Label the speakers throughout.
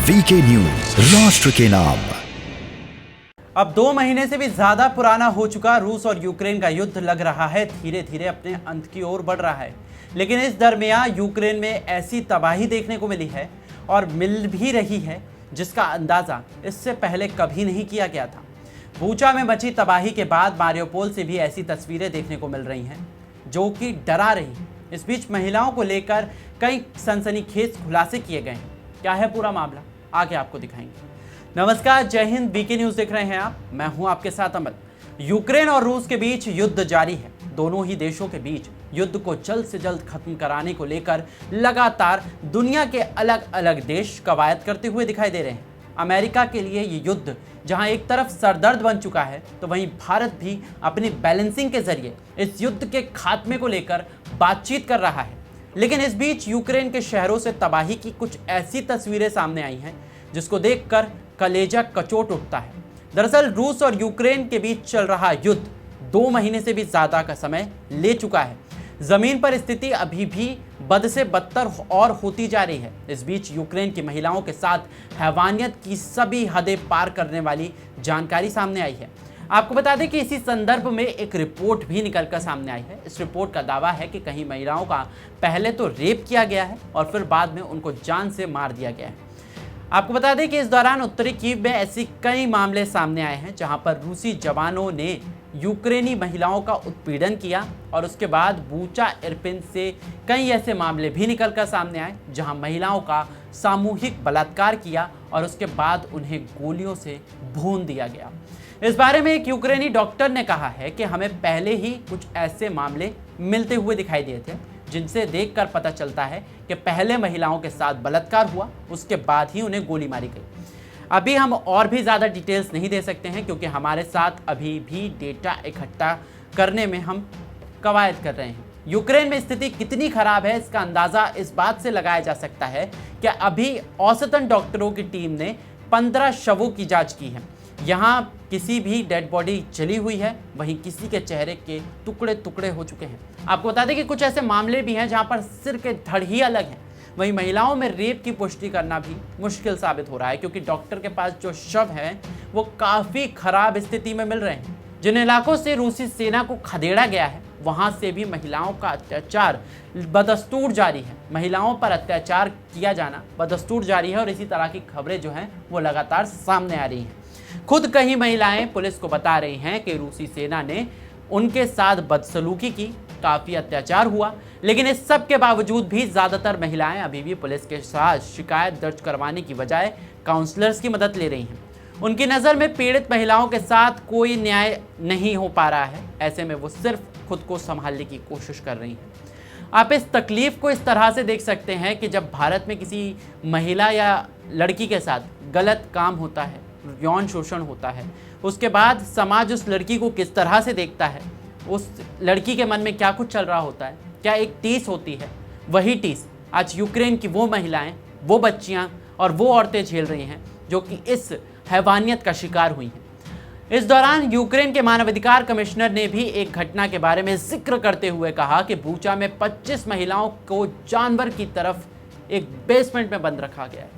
Speaker 1: VK news, राष्ट्र के नाम।
Speaker 2: अब 2 महीने से भी ज्यादा पुराना हो चुका रूस और यूक्रेन का युद्ध लग रहा है धीरे धीरे अपने अंत की ओर बढ़ रहा है। लेकिन इस दरमियान यूक्रेन में ऐसी तबाही देखने को मिली है और मिल भी रही है जिसका अंदाजा इससे पहले कभी नहीं किया गया था। बूचा में मची तबाही के बाद मारियोपोल से भी ऐसी तस्वीरें देखने को मिल रही हैं जो कि डरा रही हैं। इस बीच महिलाओं को लेकर कई सनसनीखेज खुलासे किए गए हैं। क्या है पूरा मामला, आगे आपको दिखाएंगे। नमस्कार, जय हिंद, वीके न्यूज देख रहे हैं आप। मैं हूं आपके साथ अमल। यूक्रेन और रूस के बीच युद्ध जारी है। दोनों ही देशों के बीच युद्ध को जल्द से जल्द खत्म कराने को लेकर लगातार दुनिया के अलग अलग देश कवायद करते हुए दिखाई दे रहे हैं। अमेरिका के लिए ये युद्ध जहां एक तरफ सरदर्द बन चुका है, तो वहीं भारत भी अपनी बैलेंसिंग के जरिए इस युद्ध के खात्मे को लेकर बातचीत कर रहा है। लेकिन इस बीच यूक्रेन के शहरों से तबाही की कुछ ऐसी तस्वीरें सामने आई हैं जिसको देखकर कलेजा कचोट उठता है। दरअसल रूस और यूक्रेन के बीच चल रहा युद्ध 2 महीने से भी ज्यादा का समय ले चुका है। जमीन पर स्थिति अभी भी बद से बदतर और होती जा रही है। इस बीच यूक्रेन की महिलाओं के साथ हैवानियत की सभी हदें पार करने वाली जानकारी सामने आई है। आपको बता दें कि इसी संदर्भ में एक रिपोर्ट भी निकलकर सामने आई है। इस रिपोर्ट का दावा है कि कहीं महिलाओं का पहले तो रेप किया गया है और फिर बाद में उनको जान से मार दिया गया है। आपको बता दें कि इस दौरान उत्तरी कीव में ऐसी कई मामले सामने आए हैं जहां पर रूसी जवानों ने यूक्रेनी महिलाओं का उत्पीड़न किया और उसके बाद बूचा इरपिन से कई ऐसे मामले भी निकलकर सामने आए जहां महिलाओं का सामूहिक बलात्कार किया और उसके बाद उन्हें गोलियों से भून दिया गया। इस बारे में एक यूक्रेनी डॉक्टर ने कहा है कि हमें पहले ही कुछ ऐसे मामले मिलते हुए दिखाई दिए थे जिनसे देखकर पता चलता है कि पहले महिलाओं के साथ बलात्कार हुआ, उसके बाद ही उन्हें गोली मारी गई। अभी हम और भी ज़्यादा डिटेल्स नहीं दे सकते हैं क्योंकि हमारे साथ अभी भी डेटा इकट्ठा करने में हम कवायद कर रहे हैं। यूक्रेन में स्थिति कितनी खराब है इसका अंदाज़ा इस बात से लगाया जा सकता है कि अभी औसतन डॉक्टरों की टीम ने 15 शवों की जाँच की है। यहाँ किसी भी डेड बॉडी जली हुई है, वहीं किसी के चेहरे के टुकड़े टुकड़े हो चुके हैं। आपको बता दें कि कुछ ऐसे मामले भी हैं जहाँ पर सिर के धड़ ही अलग हैं। वहीं महिलाओं में रेप की पुष्टि करना भी मुश्किल साबित हो रहा है क्योंकि डॉक्टर के पास जो शव हैं वो काफ़ी खराब स्थिति में मिल रहे हैं। जिन इलाकों से रूसी सेना को खदेड़ा गया है वहाँ से भी महिलाओं का अत्याचार बदस्तूर जारी है। महिलाओं पर अत्याचार किया जाना बदस्तूर जारी है और इसी तरह की खबरें जो हैं वो लगातार सामने आ रही हैं। खुद कई महिलाएं पुलिस को बता रही हैं कि रूसी सेना ने उनके साथ बदसलूकी की, काफ़ी अत्याचार हुआ। लेकिन इस सब के बावजूद भी ज़्यादातर महिलाएं अभी भी पुलिस के साथ शिकायत दर्ज करवाने की बजाय काउंसलर्स की मदद ले रही हैं। उनकी नज़र में पीड़ित महिलाओं के साथ कोई न्याय नहीं हो पा रहा है। ऐसे में वो सिर्फ खुद को संभालने की कोशिश कर रही हैं। आप इस तकलीफ़ को इस तरह से देख सकते हैं कि जब भारत में किसी महिला या लड़की के साथ गलत काम होता है, यौन शोषण होता है, उसके बाद समाज उस लड़की को किस तरह से देखता है, उस लड़की के मन में क्या कुछ चल रहा होता है, क्या एक टीस होती है, वही टीस आज यूक्रेन की वो महिलाएं, वो बच्चियां और वो औरतें झेल रही हैं जो कि इस हैवानियत का शिकार हुई हैं। इस दौरान यूक्रेन के मानवाधिकार कमिश्नर ने भी एक घटना के बारे में जिक्र करते हुए कहा कि बूचा में 25 महिलाओं को जानवर की तरफ एक बेसमेंट में बंद रखा गया है।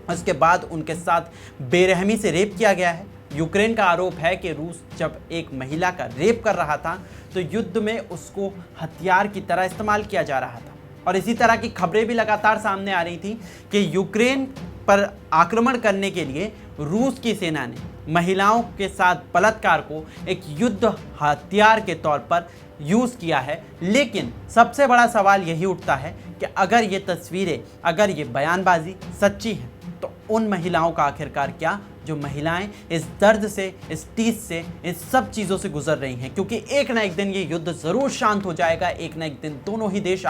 Speaker 2: उसके बाद उनके साथ बेरहमी से रेप किया गया है। यूक्रेन का आरोप है कि रूस जब एक महिला का रेप कर रहा था तो युद्ध में उसको हथियार की तरह इस्तेमाल किया जा रहा था। और इसी तरह की खबरें भी लगातार सामने आ रही थी कि यूक्रेन पर आक्रमण करने के लिए रूस की सेना ने महिलाओं के साथ बलात्कार को एक युद्ध हथियार के तौर पर यूज़ किया है। लेकिन सबसे बड़ा सवाल यही उठता है कि अगर ये तस्वीरें, अगर ये बयानबाजी सच्ची है तो उन महिलाओं का आखिरकार क्या, जो महिलाएं इस दर्द से, इस टीस से, इस सब चीज़ों से गुजर रही हैं। क्योंकि एक ना एक दिन ये युद्ध ज़रूर शांत हो जाएगा। एक ना एक दिन दोनों ही देश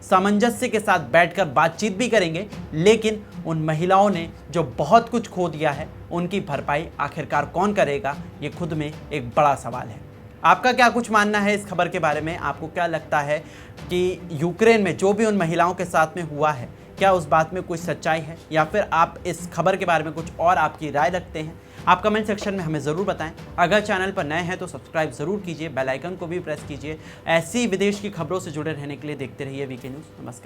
Speaker 2: सामंजस्य के साथ बैठकर बातचीत भी करेंगे। लेकिन उन महिलाओं ने जो बहुत कुछ खो दिया है उनकी भरपाई आखिरकार कौन करेगा, ये खुद में एक बड़ा सवाल है। आपका क्या कुछ मानना है इस खबर के बारे में? आपको क्या लगता है कि यूक्रेन में जो भी उन महिलाओं के साथ में हुआ है, क्या उस बात में कोई सच्चाई है, या फिर आप इस खबर के बारे में कुछ और आपकी राय रखते हैं? आप कमेंट सेक्शन में हमें ज़रूर बताएं। अगर चैनल पर नए हैं तो सब्सक्राइब ज़रूर कीजिए, बेल आइकन को भी प्रेस कीजिए। ऐसी विदेश की खबरों से जुड़े रहने के लिए देखते रहिए वीके न्यूज़। नमस्कार।